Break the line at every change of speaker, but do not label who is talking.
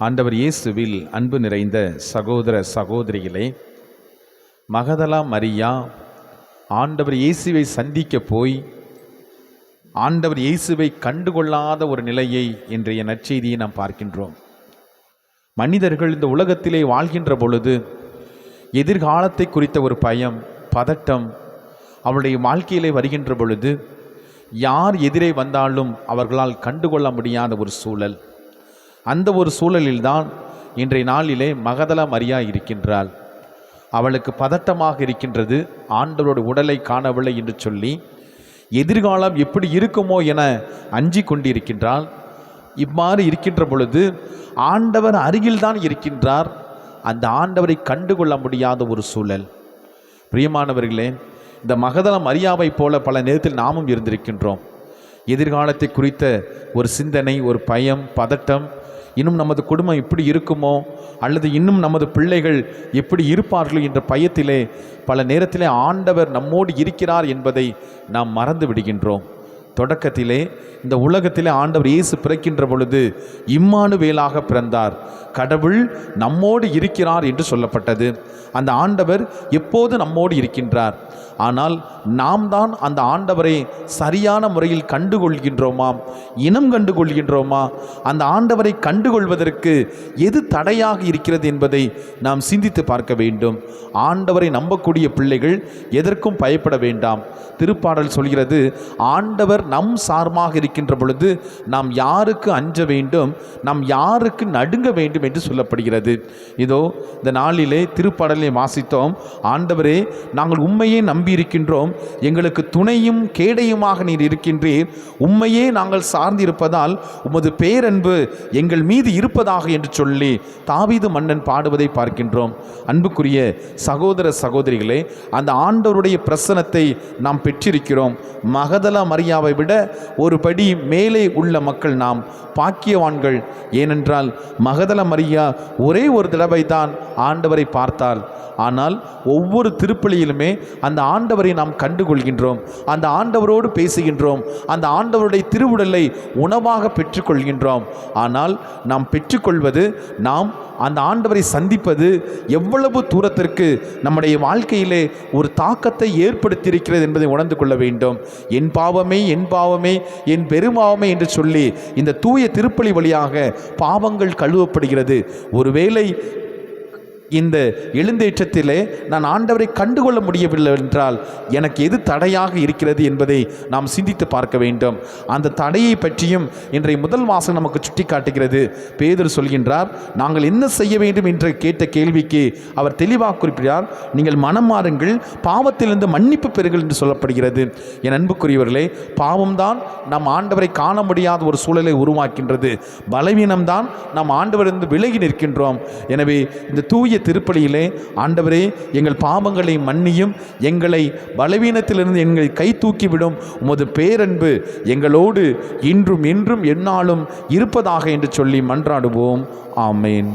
ஆண்டவர் இயேசுவில் அன்பு நிறைந்த சகோதர சகோதரிகளே, மகதலா மரியா ஆண்டவர் இயேசுவை சந்திக்க போய் ஆண்டவர் இயேசுவை கண்டுகொள்ளாத ஒரு நிலையை இன்றைய நற்செய்தியை நாம் பார்க்கின்றோம். மனிதர்கள் இந்த உலகத்திலே வாழ்கின்ற பொழுது எதிர்காலத்தை குறித்த ஒரு பயம், பதட்டம் அவருடைய வாழ்க்கையிலே வருகின்ற பொழுது யார் எதிரே வந்தாலும் அவர்களால் கண்டுகொள்ள முடியாத ஒரு சூழல். அந்த ஒரு சூழலில்தான் இன்றைய நாளிலே மகதலா மரியா இருக்கின்றாள். அவளுக்கு பதட்டமாக இருக்கின்றது. ஆண்டவரோட உடலை காணவில்லை என்று சொல்லி எதிர்காலம் எப்படி இருக்குமோ என அஞ்சி கொண்டிருக்கின்றாள். இவ்வாறு இருக்கின்ற பொழுது ஆண்டவர் அருகில்தான் இருக்கின்றார். அந்த ஆண்டவரை கண்டுகொள்ள முடியாத ஒரு சூழல். பிரியமானவர்களே, இந்த மகதலா மரியாவை போல பல நேரத்தில் நாமும் இருந்திருக்கின்றோம். எதிர்காலத்தை குறித்த ஒரு சிந்தனை, ஒரு பயம், பதட்டம், இன்னும் நமது குடும்பம் எப்படி இருக்குமோ அல்லது இன்னும் நமது பிள்ளைகள் எப்படி இருப்பார்கள் என்ற பயத்திலே பல நேரத்திலே ஆண்டவர் நம்மோடு இருக்கிறார் என்பதை நாம் மறந்து விடுகின்றோம். தொடக்கத்திலே இந்த உலகத்திலே ஆண்டவர் இயேசு பிறக்கின்ற பொழுது இம்மானுவேலாக பிறந்தார். கடவுள் நம்மோடு இருக்கிறார் என்று சொல்லப்பட்டது. அந்த ஆண்டவர் எப்போது நம்மோடு இருக்கின்றார். ஆனால் நாம் தான் அந்த ஆண்டவரை சரியான முறையில் கண்டுகொள்கின்றோமா, இனம் கண்டுகொள்கின்றோமா? அந்த ஆண்டவரை கண்டுகொள்வதற்கு எது தடையாக இருக்கிறது என்பதை நாம் சிந்தித்து பார்க்க வேண்டும். ஆண்டவரை நம்பக்கூடிய பிள்ளைகள் எதற்கும் பயப்பட வேண்டாம். திருப்பாடல் சொல்கிறது, ஆண்டவர் நம் சார்பாக இருக்கின்ற பொழுது நாம் யாருக்கு அஞ்ச வேண்டும், நாம் யாருக்கு நடுங்க வேண்டும் என்று சொல்லப்படுகிறது. இதோ இந்த நாளிலே திருப்பாடலை வாசித்தோம். ஆண்டவரே, நாங்கள் உம்மையே நம்பியிருக்கின்றோம், எங்களுக்கு துணையும் கேடையுமாக நீர் இருக்கின்றீர், உம்மையே நாங்கள் சார்ந்திருப்பதால் உமது பேரன்பு எங்கள் மீது இருப்பதாக என்று சொல்லி தாவீது மன்னன் பாடுவதை பார்க்கின்றோம். அன்புக்குரிய சகோதர சகோதரிகளே, அந்த ஆண்டவருடைய பிரசன்னத்தை நாம் பெற்றிருக்கிறோம். மகதலா மரியாவை விட ஒரு படி மேலே உள்ள மக்கள் நாம் பாக்கியவான்கள். ஏனென்றால் மகதலா மரியா ஒரே ஒரு தடவை தான் ஆண்டவரை பார்த்தாள். ஆனால் ஒவ்வொரு திருப்பலியிலுமே அந்த ஆண்டவரை நாம் கண்டுகொள்கின்றோம், அந்த ஆண்டவரோடு பேசுகின்றோம், அந்த ஆண்டவருடைய திருவுடலை உணவாக பெற்றுக்கொள்கின்றோம். ஆனால் நாம் பெற்றுக்கொள்வது, நாம் அந்த ஆண்டவரை சந்திப்பது எவ்வளவு தூரத்திற்கு நம்முடைய வாழ்க்கையிலே ஒரு தாக்கத்தை ஏற்படுத்தியிருக்கிறது என்பதை உணர்ந்து கொள்ள வேண்டும். என் பாவமே, என் பாவமே, என் பெரும்பாவமே என்று சொல்லி இந்த தூய திருப்பலி வழியாக பாவங்கள் கழுவப்படுகிறது. ஒருவேளை இந்த எழுந்தேற்றத்திலே நான் ஆண்டவரை கண்டுகொள்ள முடியவில்லை என்றால் எனக்கு எது தடையாக இருக்கிறது என்பதை நாம் சிந்தித்து பார்க்க வேண்டும். அந்த தடையை பற்றியும் இன்றைய முதல் வாசகம் நமக்கு சுட்டி காட்டுகிறது. பேதுரு சொல்கின்றார், நாங்கள் என்ன செய்ய வேண்டும் என்று கேட்ட கேள்விக்கு அவர் தெளிவாக குறிப்பிட்டார், நீங்கள் மனம் மாறுங்கள், பாவத்திலிருந்து மன்னிப்பு பெறுங்கள் என்று சொல்லப்படுகிறது. என் அன்புக்குரியவர்களே, பாவம்தான் நம் ஆண்டவரை காண முடியாத ஒரு சூழலை உருவாக்கின்றது. பலவீனம்தான் நாம் ஆண்டவரிலிருந்து விலகி நிற்கின்றோம். எனவே இந்த தூய திருப்பலியிலே ஆண்டவரே, எங்கள் பாவங்களை மன்னியும், எங்களை பலவீனத்திலிருந்து எங்களை கை தூக்கிவிடும், உமது பேரன்பு எங்களோடு இன்றும் என்றும் எந்நாளும் இருப்பதாக என்று சொல்லி மன்றாடுவோம். ஆமேன்.